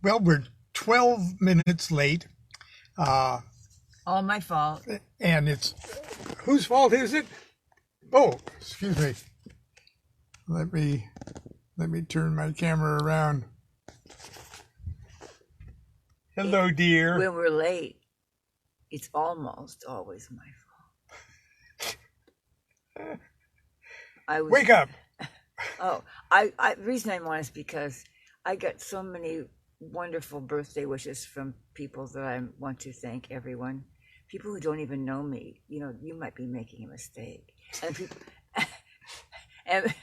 Well, we're 12 minutes late, uh, All my fault. and it's whose fault is it? Oh, excuse me. Let me let me turn my camera around. Hello, dear. When we're late, it's almost always my fault. I was. Wake up. Oh, the reason I want is because I got so many wonderful birthday wishes from people that I want to thank everyone. People who don't even know me. You know, you might be making a mistake, and people. and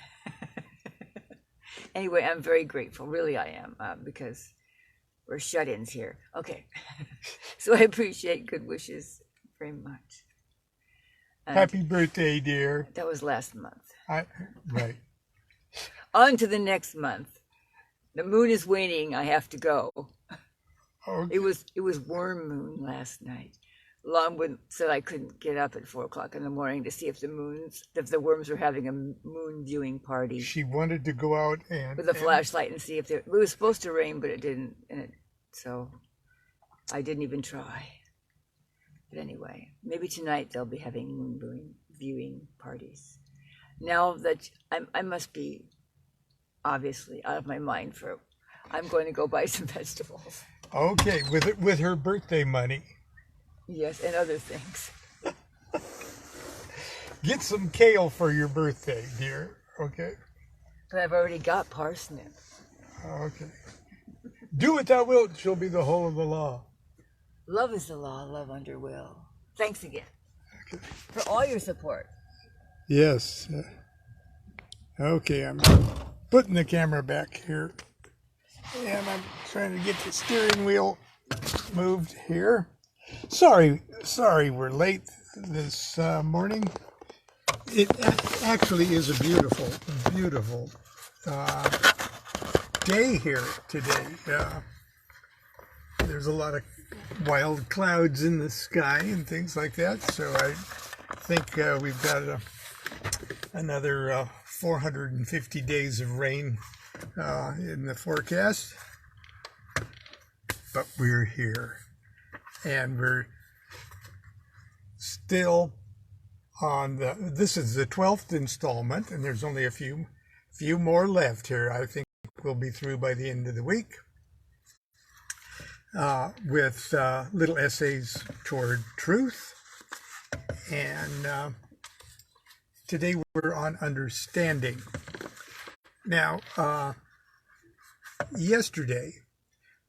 anyway, I'm very grateful. Really, I am because we're shut-ins here. Okay, so I appreciate good wishes very much. And Happy birthday, dear. that was last month. Right. On to the next month. The moon is waning. I have to go. Okay. It was worm moon last night. Lon said I couldn't get up at 4 o'clock in the morning to see if the worms were having a moon viewing party She wanted to go out with a flashlight and see if it was supposed to rain, but it didn't. So I didn't even try. But anyway, maybe tonight they'll be having moon viewing parties. Now that I must be obviously out of my mind I'm going to go buy some vegetables. Okay, with her birthday money. Yes, and other things. Get some kale for your birthday, dear. Okay. But I've already got parsnip. Okay. Do what thou wilt, shall be the whole of the law. Love is the law, love under will. Thanks again Okay. for all your support. Yes. Okay, I'm putting the camera back here. And I'm trying to get the steering wheel moved here. Sorry, we're late this morning. It actually is a beautiful day here today. There's a lot of wild clouds in the sky and things like that. So I think we've got another 450 days of rain in the forecast. But we're here. And we're still on this is the 12th installment, and there's only a few more left here. I think we'll be through by the end of the week with little essays toward truth. And today we're on understanding. Now, yesterday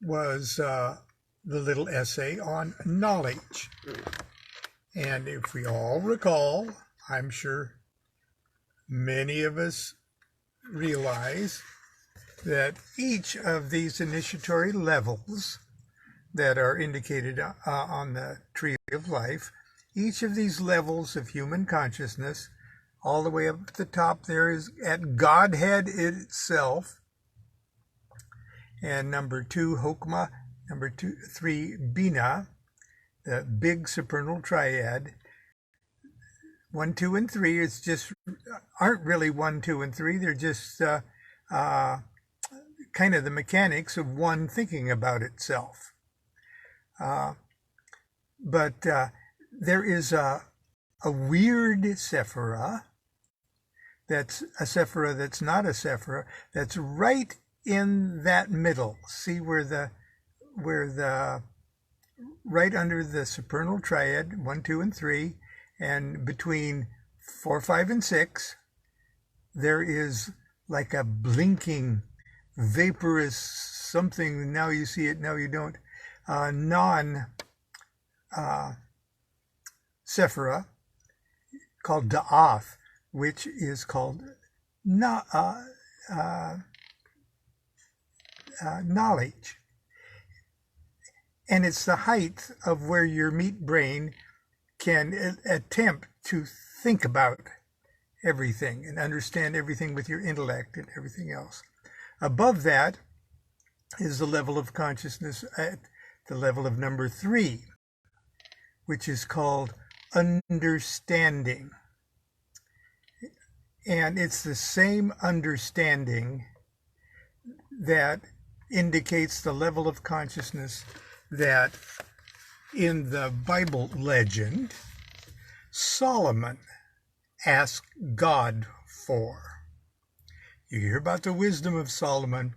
was the little essay on knowledge. And if we all recall, I'm sure many of us realize that each of these initiatory levels that are indicated on the tree of life, each of these levels of human consciousness, all the way up at the top there is at Godhead itself, and number 2, Hokmah, number 3, Bina, the big supernal triad. 1, 2, and 3 aren't really 1, 2, and 3. They're just kind of the mechanics of one thinking about itself. But there is a weird Sephira that's a Sephira that's not a Sephira, that's right in that middle. See where the right under the supernal triad, 1, 2, and 3, and between 4, 5, and 6, there is like a blinking, vaporous something. Now you see it, now you don't. Non-Sephira called Da'ath, which is called knowledge. And it's the height of where your meat brain can attempt to think about everything and understand everything with your intellect and everything else. Above that is the level of consciousness at the level of number 3, which is called understanding. And it's the same understanding that indicates the level of consciousness that in the Bible legend, Solomon asked God for. You hear about the wisdom of Solomon,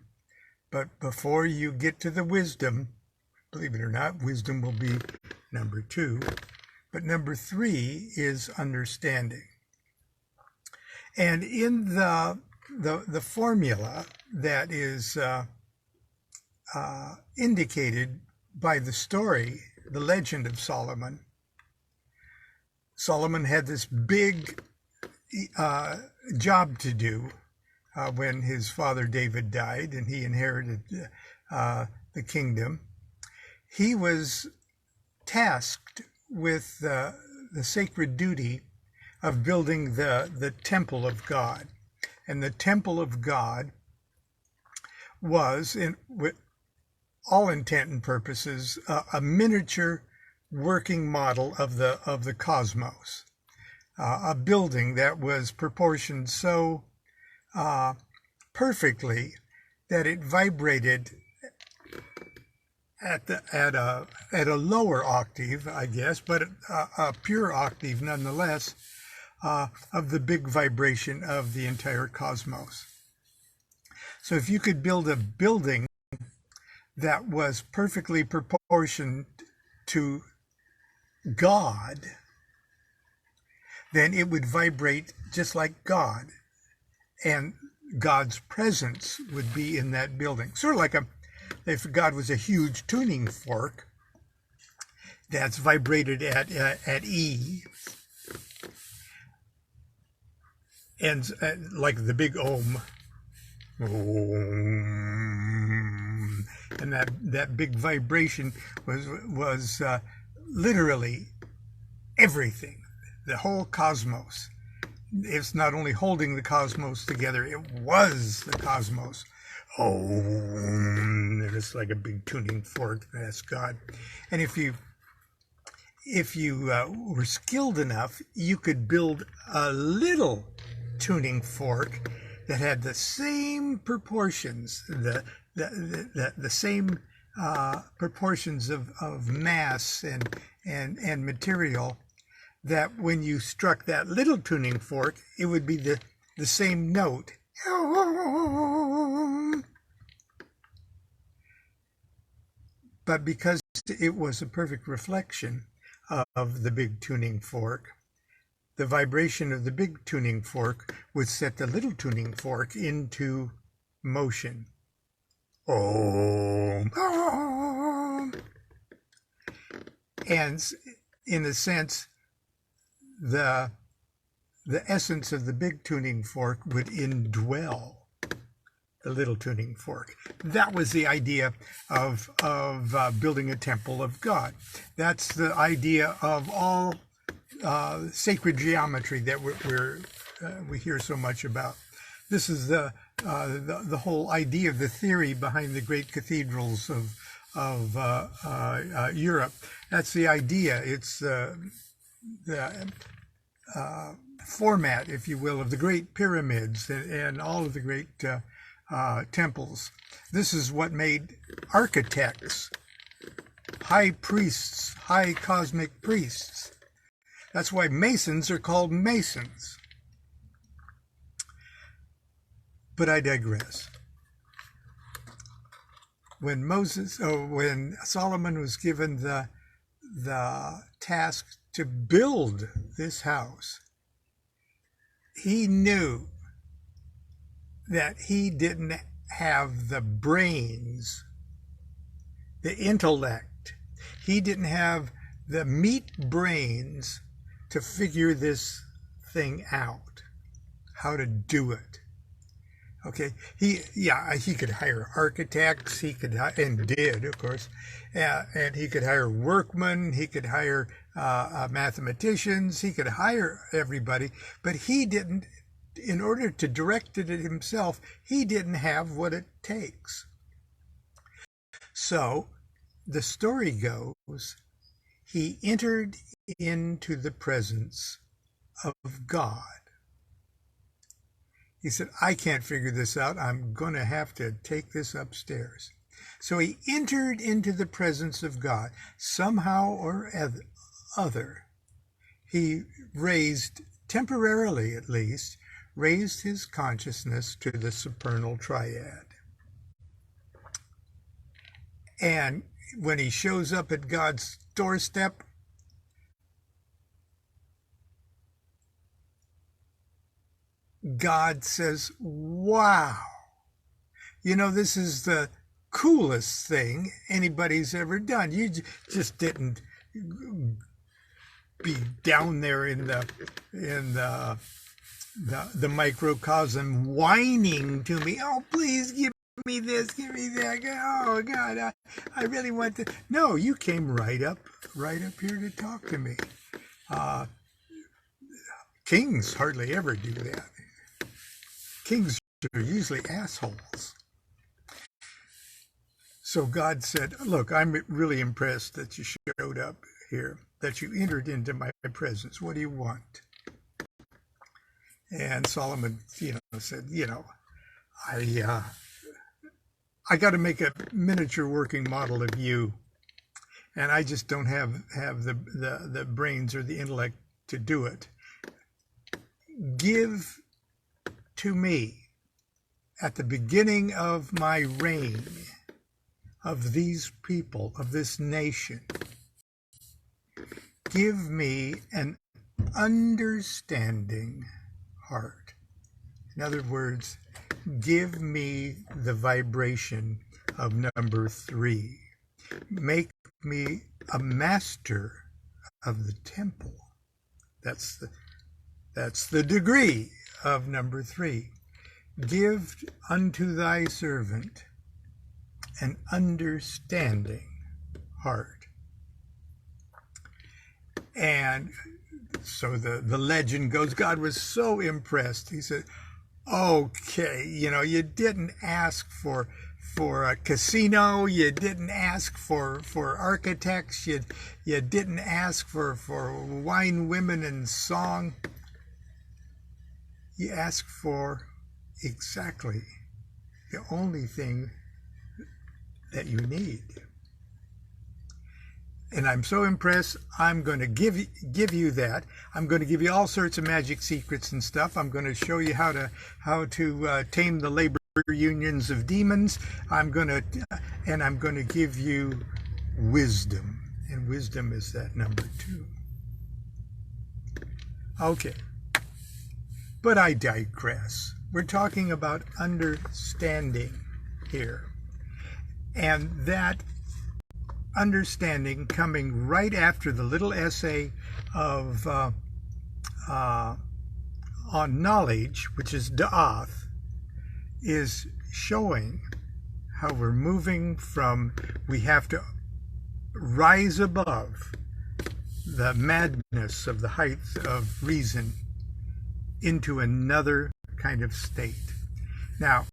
but before you get to the wisdom, believe it or not, wisdom will be number 2, but number 3 is understanding. And in the formula that is indicated by the story, the legend of Solomon, Solomon had this big job to do when his father David died and he inherited the kingdom. He was tasked with the sacred duty of building the temple of God. And the temple of God was, with all intent and purposes, a miniature working model of the cosmos. A building that was proportioned so perfectly that it vibrated at a lower octave, I guess, but a pure octave nonetheless, of the big vibration of the entire cosmos. So if you could build a building that was perfectly proportioned to God, then it would vibrate just like God, and God's presence would be in that building. Sort of like if God was a huge tuning fork that's vibrated at E, and like the big Om, and that big vibration was literally everything, the whole cosmos. It's not only holding the cosmos together, it was the cosmos. And it's like a big tuning fork. That's God. And if you were skilled enough, you could build a little tuning fork that had the same proportions, the same proportions of mass and material, that when you struck that little tuning fork, it would be the same note. But because it was a perfect reflection of the big tuning fork, the vibration of the big tuning fork would set the little tuning fork into motion. Om. And in a sense, the essence of the big tuning fork would indwell the little tuning fork. That was the idea of building a temple of God. That's the idea of all sacred geometry that we hear so much about. This is the whole idea, the theory behind the great cathedrals of Europe. That's the idea. It's the format, if you will, of the great pyramids and all of the great temples. This is what made architects high priests, high cosmic priests. That's why Masons are called Masons. But I digress. When Solomon was given the task to build this house, he knew that he didn't have the brains, the intellect. He didn't have the meat brains to figure this thing out, how to do it. Okay, he could hire architects, and did, of course, and he could hire workmen, he could hire mathematicians, he could hire everybody, but he didn't. In order to direct it himself, he didn't have what it takes. So the story goes, he entered into the presence of God. He said, I can't figure this out. I'm going to have to take this upstairs. So he entered into the presence of God. Somehow or other, he raised, temporarily at least, raised his consciousness to the supernal triad. And when he shows up at God's doorstep, God says, wow, you know, this is the coolest thing anybody's ever done. You just didn't be down there in the microcosm whining to me. Oh, please give me this, give me that. Oh God, I really want to. No, you came right up here to talk to me. Kings hardly ever do that. Kings are usually assholes. So God said, look, I'm really impressed that you showed up here, that you entered into my presence. What do you want? And Solomon, said, I got to make a miniature working model of you, and I just don't have the brains or the intellect to do it. Give to me at the beginning of my reign of these people, of this nation, give me an understanding heart. In other words, give me the vibration of number 3. Make me a master of the temple. That's the degree of number 3. Give unto thy servant an understanding heart. And so the legend goes, God was so impressed. He said, okay, you didn't ask for a casino, you didn't ask for architects, you didn't ask for wine, women, and song. You asked for exactly the only thing that you need. And I'm so impressed, I'm going to give you that. I'm going to give you all sorts of magic secrets and stuff. I'm going to show you how to tame the labor unions of demons. I'm going to give you wisdom. And wisdom is that number 2. Okay. But I digress. We're talking about understanding here. And that understanding coming right after the little essay of on knowledge, which is da'ath, is showing how we're moving from, we have to rise above the madness of the height of reason into another kind of state. Now,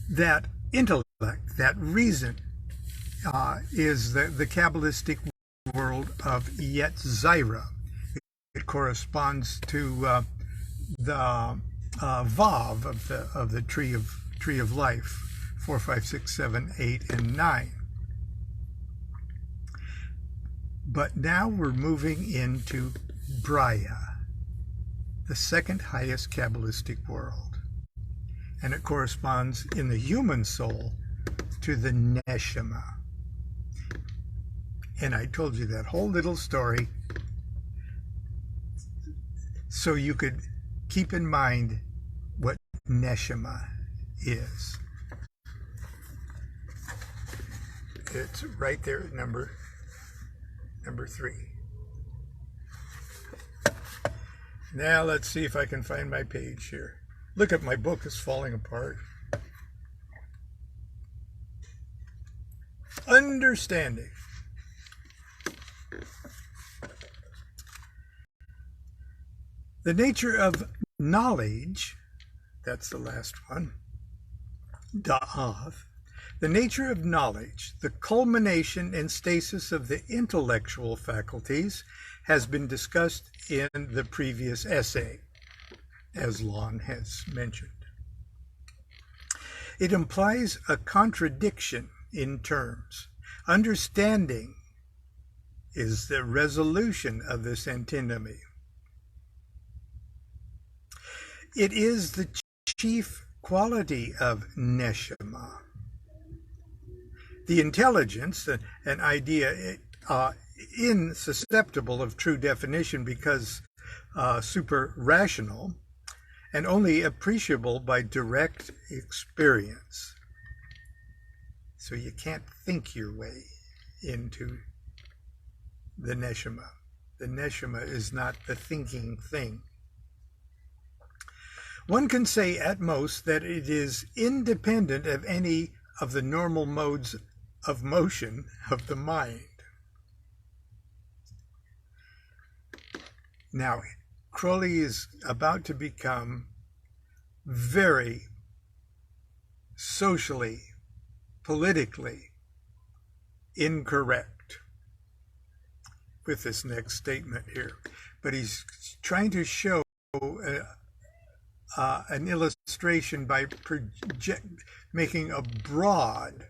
that intellect, that reason, is the Kabbalistic world of Yetzirah. It corresponds to the Vav of the tree of life, 4, 5, 6, 7, 8, and 9. But now we're moving into Braya, the second highest Kabbalistic world. And it corresponds in the human soul to the Neshama. And I told you that whole little story so you could keep in mind what Neshama is. It's right there at number 3. Now let's see if I can find my page here. Look at my book, it's falling apart. Understanding. The nature of knowledge, that's the last one, da'ath. The nature of knowledge, the culmination and stasis of the intellectual faculties, has been discussed in the previous essay, as Lon has mentioned. It implies a contradiction in terms. Understanding is the resolution of this antinomy. It is the chief quality of neshama. The intelligence, an idea insusceptible of true definition because super rational, and only appreciable by direct experience. So you can't think your way into the neshama. The neshama is not the thinking thing. One can say at most that it is independent of any of the normal modes of motion of the mind. Now, Crowley is about to become very socially, politically incorrect with this next statement here. But he's trying to show an illustration by making a broad,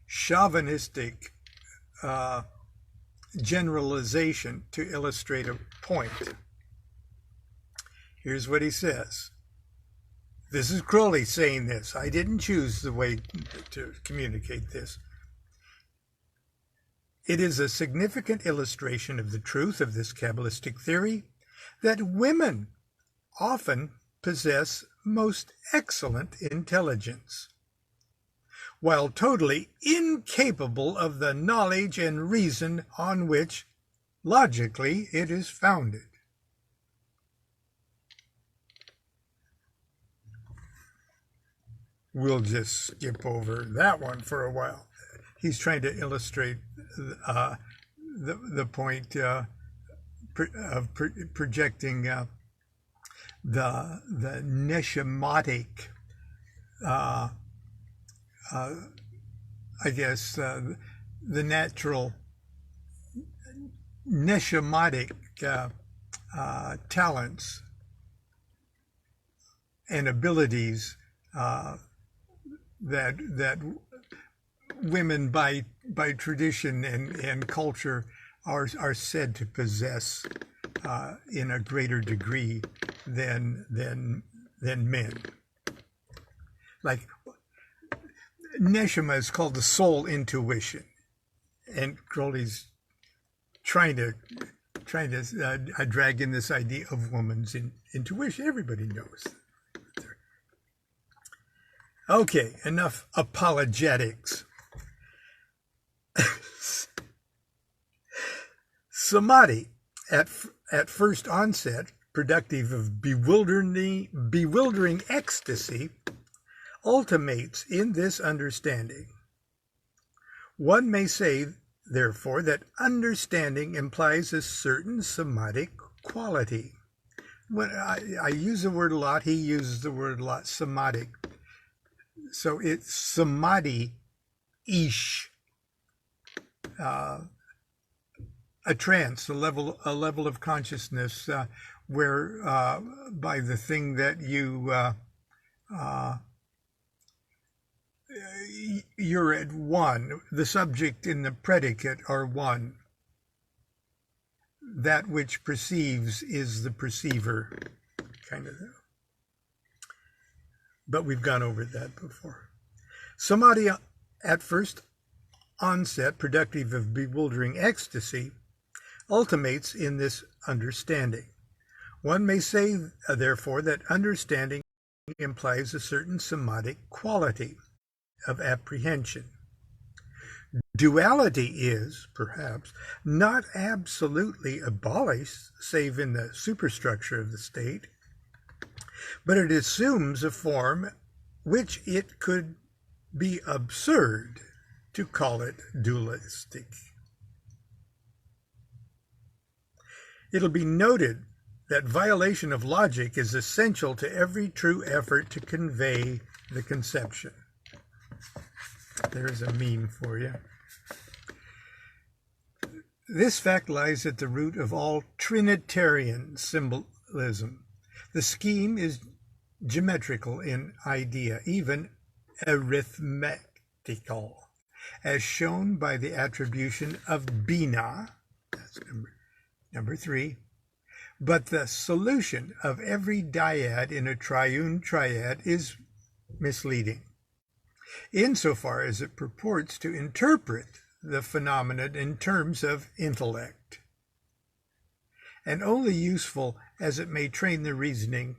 chauvinistic generalization to illustrate a point. Here's what he says. This is Crowley saying this. I didn't choose the way to communicate this. It is a significant illustration of the truth of this Kabbalistic theory that women often possess most excellent intelligence, while totally incapable of the knowledge and reason on which, logically, it is founded. We'll just skip over that one for a while. He's trying to illustrate the point of projecting the neshamatic, I guess, the natural neshamatic talents and abilities that women by tradition and culture are said to possess in a greater degree than men. Like neshama is called the soul intuition, and Crowley's trying to drag in this idea of woman's intuition. Everybody knows. Okay, enough apologetics. Samadhi, at first onset, productive of bewildering ecstasy, ultimates in this understanding. One may say, therefore, that understanding implies a certain somatic quality. When I use the word a lot, he uses the word a lot, somatic. So it's samadhi-ish, a trance, a level of consciousness where by the thing that you're at one, the subject and the predicate are one. That which perceives is the perceiver, kind of. But we've gone over that before. Samadhi, at first onset, productive of bewildering ecstasy, ultimates in this understanding. One may say, therefore, that understanding implies a certain somatic quality of apprehension. Duality is, perhaps, not absolutely abolished, save in the superstructure of the state, but it assumes a form which it could be absurd to call it dualistic. It'll be noted that violation of logic is essential to every true effort to convey the conception. There's a meme for you. This fact lies at the root of all Trinitarian symbolism. The scheme is geometrical in idea, even arithmetical, as shown by the attribution of bina, that's number 3, but the solution of every dyad in a triune triad is misleading, insofar as it purports to interpret the phenomenon in terms of intellect, and only useful as it may train the reasoning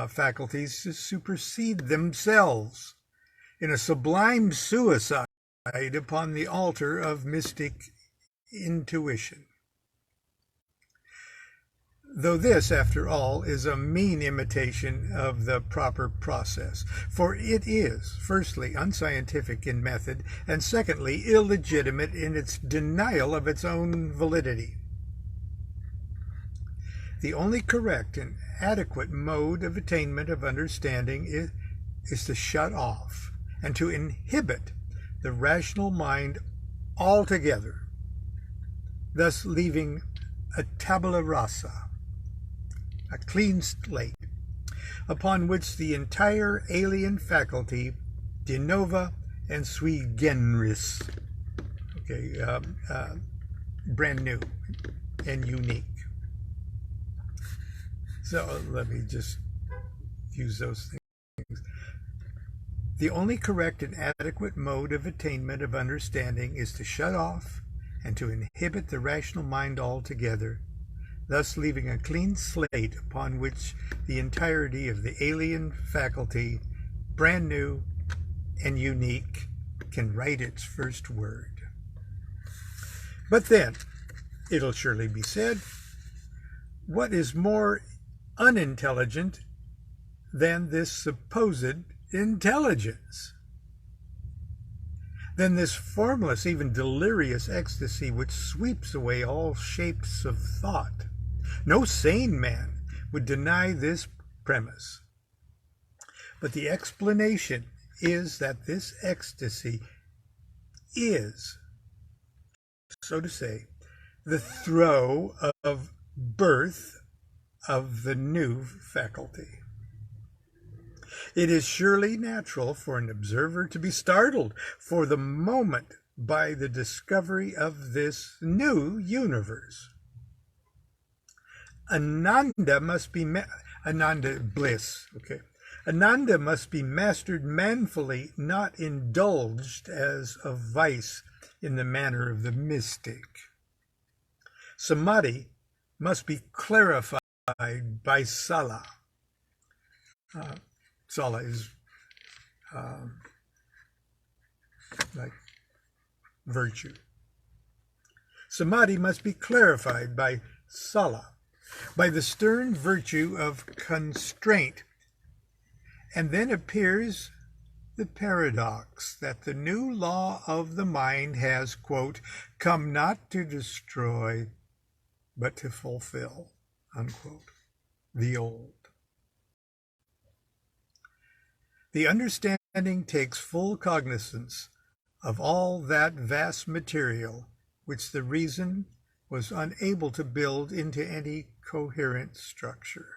faculties to supersede themselves in a sublime suicide upon the altar of mystic intuition. Though this, after all, is a mean imitation of the proper process, for it is, firstly, unscientific in method, and secondly, illegitimate in its denial of its own validity. The only correct and adequate mode of attainment of understanding is to shut off and to inhibit the rational mind altogether, thus leaving a tabula rasa, a clean slate, upon which the entire alien faculty, de nova and sui generis, brand new and unique. So let me just use those things. The only correct and adequate mode of attainment of understanding is to shut off and to inhibit the rational mind altogether, thus leaving a clean slate upon which the entirety of the alien faculty, brand new and unique, can write its first word. But then, it'll surely be said, what is more unintelligent than this supposed intelligence? Than this formless, even delirious ecstasy which sweeps away all shapes of thought? No sane man would deny this premise. But the explanation is that this ecstasy is, so to say, the throe of birth of the new faculty. It is surely natural for an observer to be startled for the moment by the discovery of this new universe. Ananda must be Ananda bliss. Ananda must be mastered manfully, not indulged as a vice in the manner of the mystic. Samadhi must be clarified by sala. Sala is like virtue. Samadhi must be clarified by sala, by the stern virtue of constraint. And then appears the paradox that the new law of the mind has, quote, come not to destroy, but to fulfill, unquote, the old. The understanding takes full cognizance of all that vast material which the reason was unable to build into any coherent structure.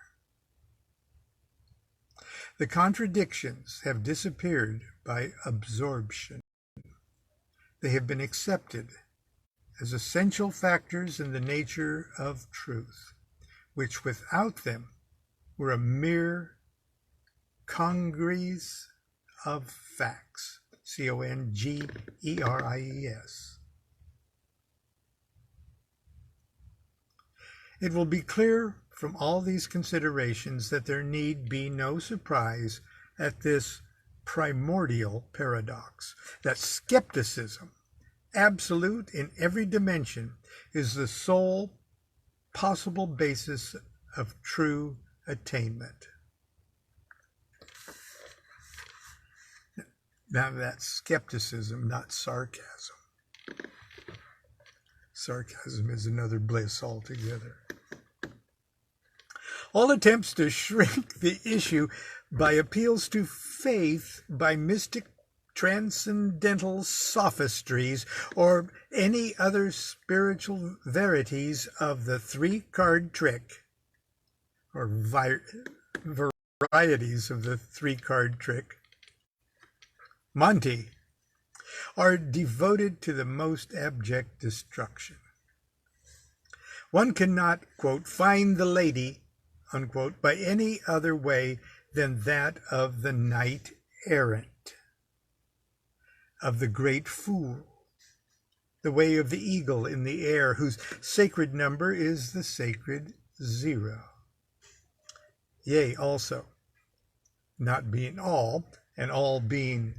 The contradictions have disappeared by absorption. They have been accepted as essential factors in the nature of truth, which without them were a mere congeries of facts, C-O-N-G-E-R-I-E-S. It will be clear from all these considerations that there need be no surprise at this primordial paradox, that skepticism, absolute in every dimension, is the sole possible basis of true attainment. Now that's skepticism, not sarcasm. Sarcasm is another bliss altogether. All attempts to shrink the issue by appeals to faith, by mystic transcendental sophistries, or any other spiritual verities of the three-card trick, or varieties of the three-card trick, Monty, are devoted to the most abject destruction. One cannot, quote, find the lady, unquote, by any other way than that of the knight errant, of the great fool, the way of the eagle in the air, whose sacred number is the sacred 0. Yea, also, not being all, and all being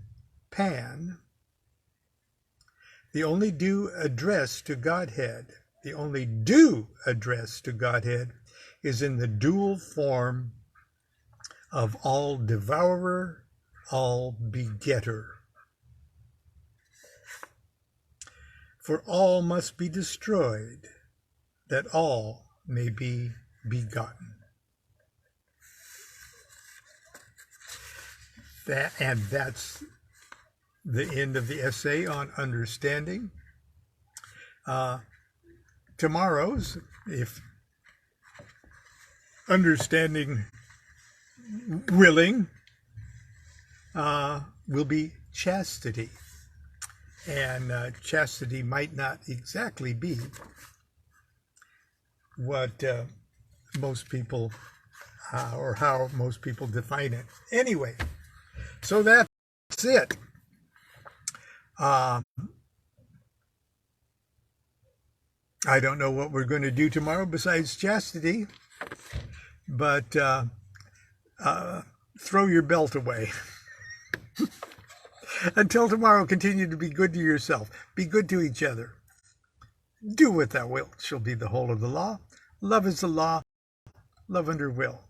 Pan, the only due address to Godhead, is in the dual form of all devourer, all begetter. For all must be destroyed, that all may be begotten. That's the end of the essay on understanding. Tomorrow's, if understanding willing, will be chastity. And chastity might not exactly be what most people, or how most people define it. Anyway, so that's it. I don't know what we're going to do tomorrow besides chastity, but throw your belt away. Until tomorrow, continue to be good to yourself. Be good to each other. Do what thou wilt shall be the whole of the law. Love is the law. Love under will.